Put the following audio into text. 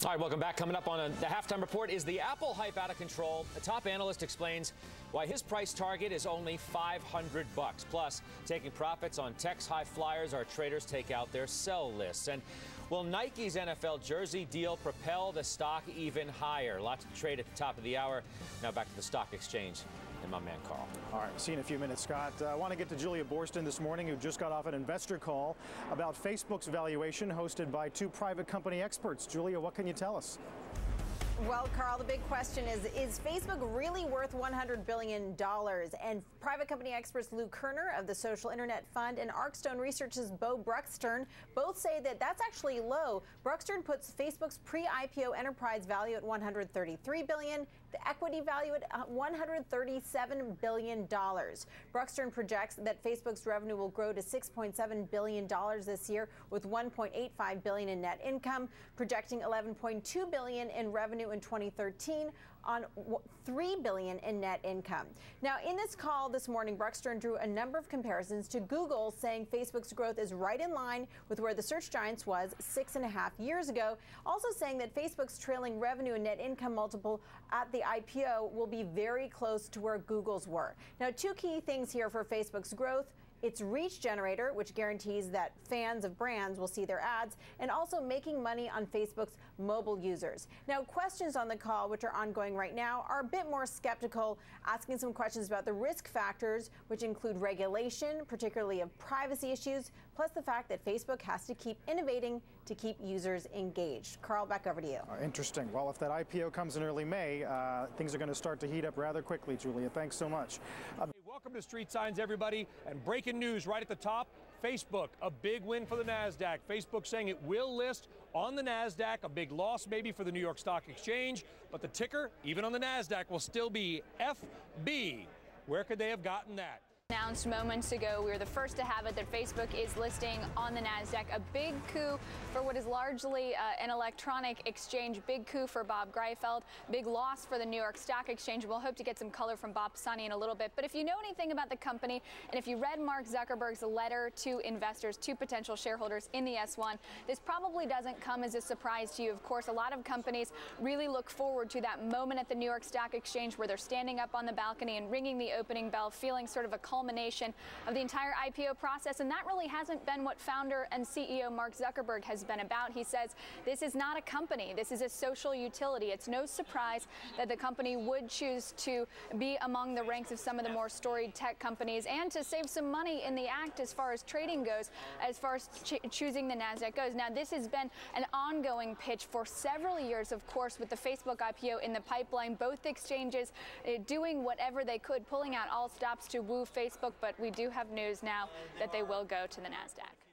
All right, welcome back. Coming up on the halftime report, is the Apple hype out of control? A top analyst explains why his price target is only $500. Plus, taking profits on tech's high flyers, our traders take out their sell lists. And will Nike's NFL jersey deal propel the stock even higher? Lots to trade at the top of the hour. Now back to the stock exchange and my man Carl. All right, see you in a few minutes, Scott. I want to get to Julia Boorstin this morning, who just got off an investor call about Facebook's valuation, hosted by two private company experts. Julia, what can you tell us? Well, Carl, the big question is Facebook really worth $100 billion? And private company experts Lou Kerner of the Social Internet Fund and Arkstone Research's Bo Bruckstern both say that that's actually low. Bruckstern puts Facebook's pre-IPO enterprise value at $133 billion, the equity value at $137 billion. Bruckstern projects that Facebook's revenue will grow to $6.7 billion this year, with $1.85 billion in net income, projecting $11.2 billion in revenue in 2013 on $3 billion in net income. Now, in this call this morning, Bruckstern drew a number of comparisons to Google, saying Facebook's growth is right in line with where the search giant's was 6.5 years ago. Also saying that Facebook's trailing revenue and net income multiple at the IPO will be very close to where Google's were. Now, two key things here for Facebook's growth: its reach generator, which guarantees that fans of brands will see their ads, and also making money on Facebook's mobile users. Now, questions on the call, which are ongoing right now, are a bit more skeptical, asking some questions about the risk factors, which include regulation, particularly of privacy issues, plus the fact that Facebook has to keep innovating to keep users engaged. Carl, back over to you. Interesting. Well, if that IPO comes in early May, things are going to start to heat up rather quickly, Julia. Thanks so much. Hey, welcome to Street Signs, everybody. And breaking news right at the top: Facebook, a big win for the NASDAQ. Facebook saying it will list on the NASDAQ. A big loss maybe for the New York Stock Exchange, but the ticker, even on the NASDAQ, will still be FB. Where could they have gotten that? Announced moments ago, we were the first to have it, that Facebook is listing on the NASDAQ. A big coup for what is largely an electronic exchange. Big coup for Bob Greifeld. Big loss for the New York Stock Exchange. We'll hope to get some color from Bob Sonny in a little bit. But if you know anything about the company, and if you read Mark Zuckerberg's letter to investors, to potential shareholders in the S1, this probably doesn't come as a surprise to you. Of course, a lot of companies really look forward to that moment at the New York Stock Exchange where they're standing up on the balcony and ringing the opening bell, feeling sort of a culmination of the entire IPO process. And that really hasn't been what founder and CEO Mark Zuckerberg has been about. He says this is not a company. This is a social utility. It's no surprise that the company would choose to be among the ranks of some of the more storied tech companies and to save some money in the act as far as trading goes, as far as choosing the NASDAQ goes. Now, this has been an ongoing pitch for several years, of course, with the Facebook IPO in the pipeline, both exchanges doing whatever they could, pulling out all stops to woo Facebook. But we do have news now that they will go to the NASDAQ.